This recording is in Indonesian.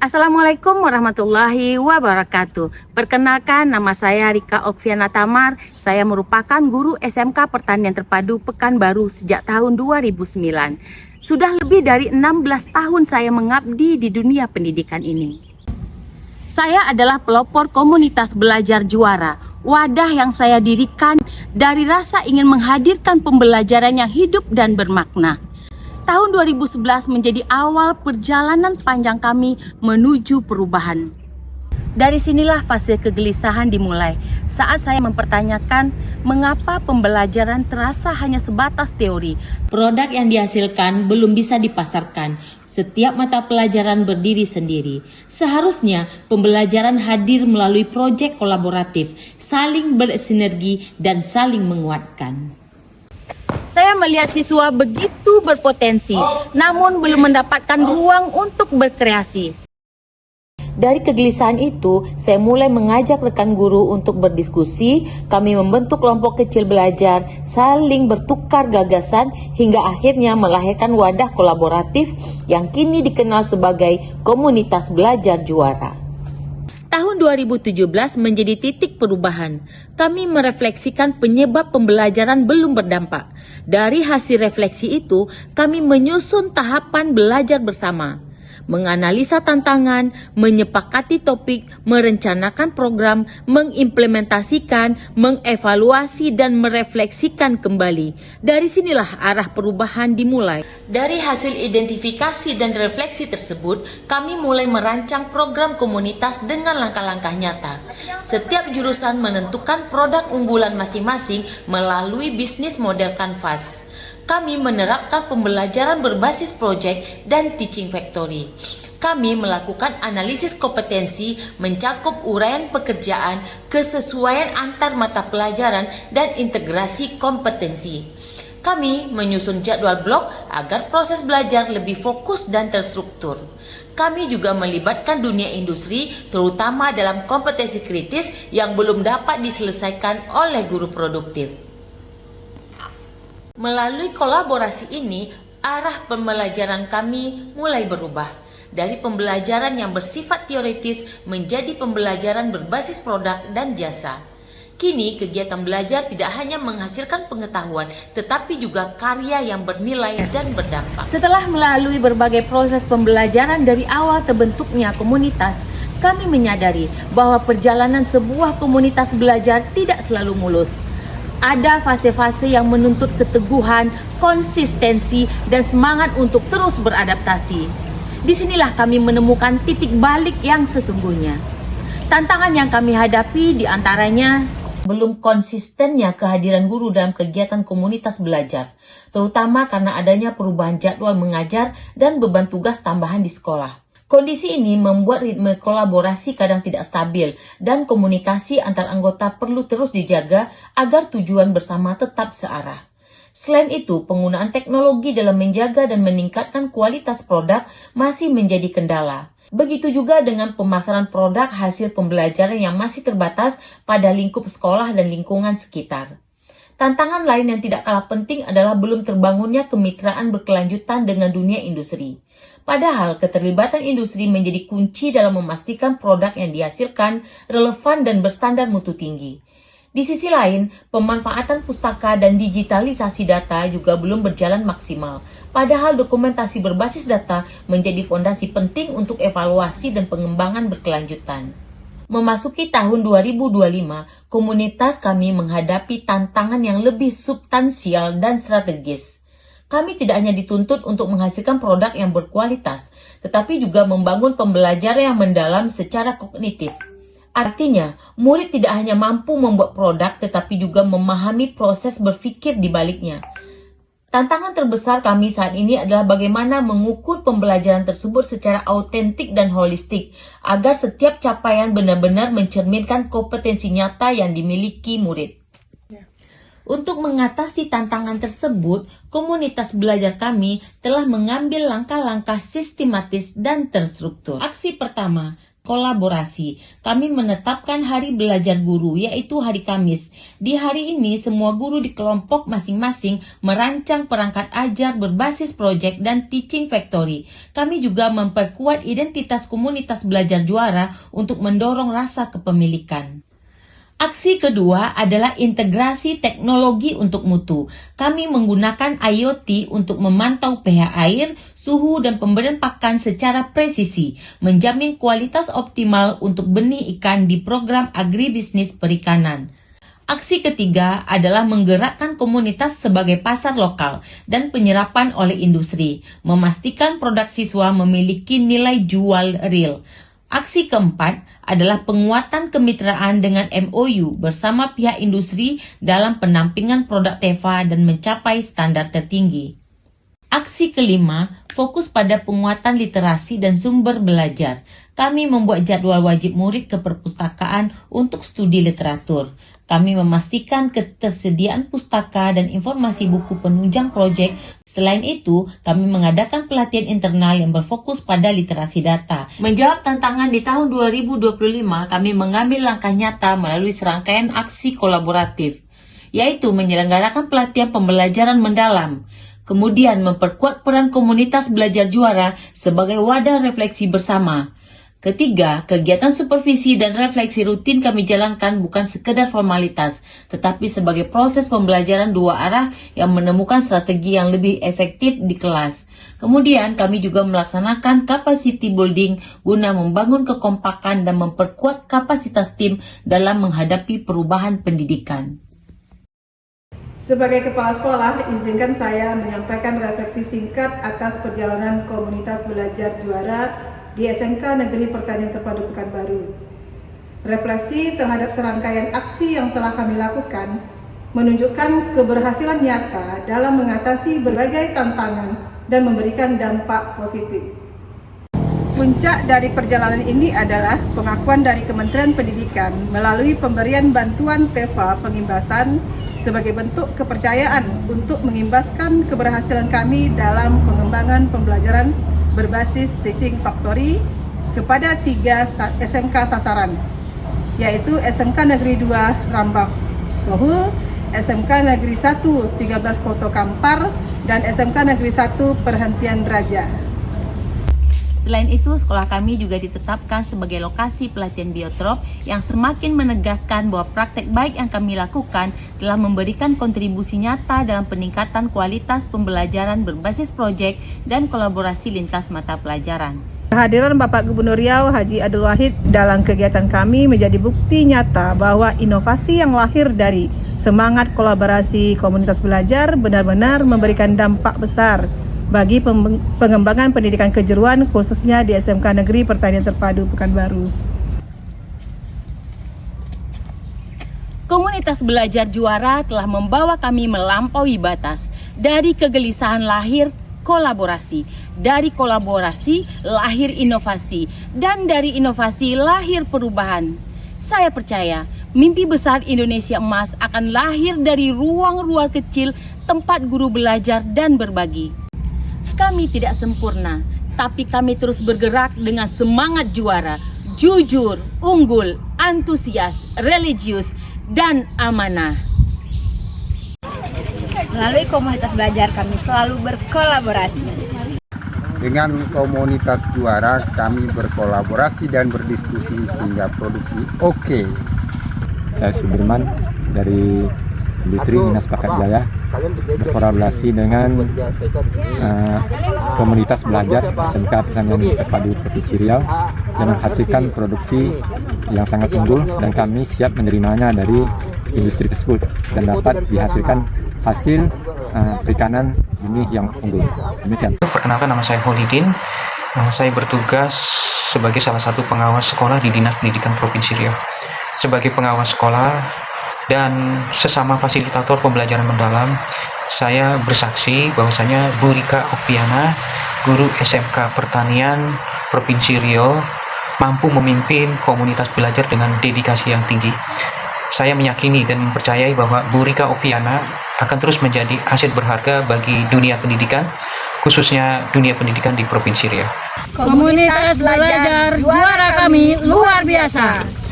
Assalamualaikum warahmatullahi wabarakatuh. Perkenalkan, nama saya Rika Okviana Tamar. Saya merupakan guru SMK Pertanian Terpadu Pekanbaru sejak tahun 2009. Sudah lebih dari 16 tahun saya mengabdi di dunia pendidikan ini. Saya adalah pelopor komunitas belajar juara, wadah yang saya dirikan dari rasa ingin menghadirkan pembelajaran yang hidup dan bermakna. Tahun 2011 menjadi awal perjalanan panjang kami menuju perubahan. Dari sinilah fase kegelisahan dimulai saat saya mempertanyakan mengapa pembelajaran terasa hanya sebatas teori. Produk yang dihasilkan belum bisa dipasarkan. Setiap mata pelajaran berdiri sendiri. Seharusnya pembelajaran hadir melalui proyek kolaboratif, saling bersinergi dan saling menguatkan. Saya melihat siswa begitu berpotensi, namun belum mendapatkan ruang untuk berkreasi. Dari kegelisahan itu, saya mulai mengajak rekan guru untuk berdiskusi. Kami membentuk kelompok kecil belajar, saling bertukar gagasan, hingga akhirnya melahirkan wadah kolaboratif yang kini dikenal sebagai Komunitas Belajar Juara. Tahun 2017 menjadi titik perubahan. Kami merefleksikan penyebab pembelajaran belum berdampak. Dari hasil refleksi itu, kami menyusun tahapan belajar bersama. Menganalisa tantangan, menyepakati topik, merencanakan program, mengimplementasikan, mengevaluasi dan merefleksikan kembali. Dari sinilah arah perubahan dimulai. Dari hasil identifikasi dan refleksi tersebut, kami mulai merancang program komunitas dengan langkah-langkah nyata. Setiap jurusan menentukan produk unggulan masing-masing melalui bisnis model Canvas. Kami menerapkan pembelajaran berbasis proyek dan teaching factory. Kami melakukan analisis kompetensi, mencakup uraian pekerjaan, kesesuaian antar mata pelajaran, dan integrasi kompetensi. Kami menyusun jadwal blok agar proses belajar lebih fokus dan terstruktur. Kami juga melibatkan dunia industri, terutama dalam kompetensi kritis yang belum dapat diselesaikan oleh guru produktif. Melalui kolaborasi ini, arah pembelajaran kami mulai berubah. Dari pembelajaran yang bersifat teoritis menjadi pembelajaran berbasis produk dan jasa. Kini kegiatan belajar tidak hanya menghasilkan pengetahuan, tetapi juga karya yang bernilai dan berdampak. Setelah melalui berbagai proses pembelajaran dari awal terbentuknya komunitas, kami menyadari bahwa perjalanan sebuah komunitas belajar tidak selalu mulus. Ada fase-fase yang menuntut keteguhan, konsistensi, dan semangat untuk terus beradaptasi. Disinilah kami menemukan titik balik yang sesungguhnya. Tantangan yang kami hadapi diantaranya belum konsistennya kehadiran guru dalam kegiatan komunitas belajar, terutama karena adanya perubahan jadwal mengajar dan beban tugas tambahan di sekolah. Kondisi ini membuat ritme kolaborasi kadang tidak stabil dan komunikasi antar anggota perlu terus dijaga agar tujuan bersama tetap searah. Selain itu, penggunaan teknologi dalam menjaga dan meningkatkan kualitas produk masih menjadi kendala. Begitu juga dengan pemasaran produk hasil pembelajaran yang masih terbatas pada lingkup sekolah dan lingkungan sekitar. Tantangan lain yang tidak kalah penting adalah belum terbangunnya kemitraan berkelanjutan dengan dunia industri. Padahal keterlibatan industri menjadi kunci dalam memastikan produk yang dihasilkan relevan dan berstandar mutu tinggi. Di sisi lain, pemanfaatan pustaka dan digitalisasi data juga belum berjalan maksimal. Padahal dokumentasi berbasis data menjadi fondasi penting untuk evaluasi dan pengembangan berkelanjutan. Memasuki tahun 2025, komunitas kami menghadapi tantangan yang lebih substansial dan strategis. Kami tidak hanya dituntut untuk menghasilkan produk yang berkualitas, tetapi juga membangun pembelajaran yang mendalam secara kognitif. Artinya, murid tidak hanya mampu membuat produk, tetapi juga memahami proses berpikir di baliknya. Tantangan terbesar kami saat ini adalah bagaimana mengukur pembelajaran tersebut secara autentik dan holistik, agar setiap capaian benar-benar mencerminkan kompetensi nyata yang dimiliki murid. Untuk mengatasi tantangan tersebut, komunitas belajar kami telah mengambil langkah-langkah sistematis dan terstruktur. Aksi pertama, Kolaborasi. Kami menetapkan hari belajar guru, yaitu hari Kamis. Di hari ini, semua guru di kelompok masing-masing merancang perangkat ajar berbasis proyek dan teaching factory. Kami juga memperkuat identitas komunitas belajar juara untuk mendorong rasa kepemilikan. Aksi kedua adalah integrasi teknologi untuk mutu. Kami menggunakan IoT untuk memantau pH air, suhu, dan pemberian pakan secara presisi, menjamin kualitas optimal untuk benih ikan di program agribisnis perikanan. Aksi ketiga adalah menggerakkan komunitas sebagai pasar lokal dan penyerapan oleh industri, memastikan produk siswa memiliki nilai jual real. Aksi keempat adalah penguatan kemitraan dengan MOU bersama pihak industri dalam penampingan produk TEFA dan mencapai standar tertinggi. Aksi kelima, fokus pada penguatan literasi dan sumber belajar. Kami membuat jadwal wajib murid ke perpustakaan untuk studi literatur. Kami memastikan ketersediaan pustaka dan informasi buku penunjang proyek. Selain itu, kami mengadakan pelatihan internal yang berfokus pada literasi data. Menjawab tantangan di tahun 2025, kami mengambil langkah nyata melalui serangkaian aksi kolaboratif, yaitu menyelenggarakan pelatihan pembelajaran mendalam, kemudian memperkuat peran komunitas belajar juara sebagai wadah refleksi bersama. Ketiga, kegiatan supervisi dan refleksi rutin kami jalankan bukan sekedar formalitas, tetapi sebagai proses pembelajaran dua arah yang menemukan strategi yang lebih efektif di kelas. Kemudian, kami juga melaksanakan capacity building guna membangun kekompakan dan memperkuat kapasitas tim dalam menghadapi perubahan pendidikan. Sebagai Kepala Sekolah, izinkan saya menyampaikan refleksi singkat atas perjalanan komunitas belajar juara di SMK Negeri Pertanian Terpadu Pekanbaru. Refleksi terhadap serangkaian aksi yang telah kami lakukan menunjukkan keberhasilan nyata dalam mengatasi berbagai tantangan dan memberikan dampak positif. Puncak dari perjalanan ini adalah pengakuan dari Kementerian Pendidikan melalui pemberian bantuan TEFA pengimbasan sebagai bentuk kepercayaan untuk mengimbaskan keberhasilan kami dalam pengembangan pembelajaran berbasis teaching factory kepada 3 SMK sasaran, yaitu SMK Negeri 2 Rambak Bohul, SMK Negeri 1 13 Koto Kampar, dan SMK Negeri 1 Perhentian Raja. Selain itu, sekolah kami juga ditetapkan sebagai lokasi pelatihan biotrop yang semakin menegaskan bahwa praktek baik yang kami lakukan telah memberikan kontribusi nyata dalam peningkatan kualitas pembelajaran berbasis proyek dan kolaborasi lintas mata pelajaran. Kehadiran Bapak Gubernur Riau Haji Abdul Wahid dalam kegiatan kami menjadi bukti nyata bahwa inovasi yang lahir dari semangat kolaborasi komunitas belajar benar-benar memberikan dampak besar bagi pengembangan pendidikan kejuruan khususnya di SMK Negeri Pertanian Terpadu Pekanbaru. Komunitas belajar juara telah membawa kami melampaui batas. Dari kegelisahan lahir kolaborasi, dari kolaborasi lahir inovasi, dan dari inovasi lahir perubahan. Saya percaya mimpi besar Indonesia Emas akan lahir dari ruang-ruang kecil tempat guru belajar dan berbagi. Kami tidak sempurna, tapi kami terus bergerak dengan semangat juara, jujur, unggul, antusias, religius, dan amanah. Melalui komunitas belajar kami selalu berkolaborasi. Dengan komunitas juara kami berkolaborasi dan berdiskusi sehingga produksi oke. Saya Sudirman dari industri Minas Bakat Jaya, berkolaborasi dengan komunitas belajar SMK Pertanian Terpadu Provinsi Riau yang menghasilkan produksi yang sangat unggul dan kami siap menerimanya dari industri tersebut dan dapat dihasilkan hasil perikanan benih yang unggul. Demikian. Perkenalkan, nama saya Holidin. Saya bertugas sebagai salah satu pengawas sekolah di Dinas Pendidikan Provinsi Riau. Sebagai pengawas sekolah dan sesama fasilitator pembelajaran mendalam, saya bersaksi bahwasanya Bu Rika Okviana, guru SMK Pertanian Provinsi Riau, mampu memimpin komunitas belajar dengan dedikasi yang tinggi. Saya meyakini dan mempercayai bahwa Bu Rika Okviana akan terus menjadi aset berharga bagi dunia pendidikan, khususnya dunia pendidikan di Provinsi Riau. Komunitas belajar juara kami luar biasa.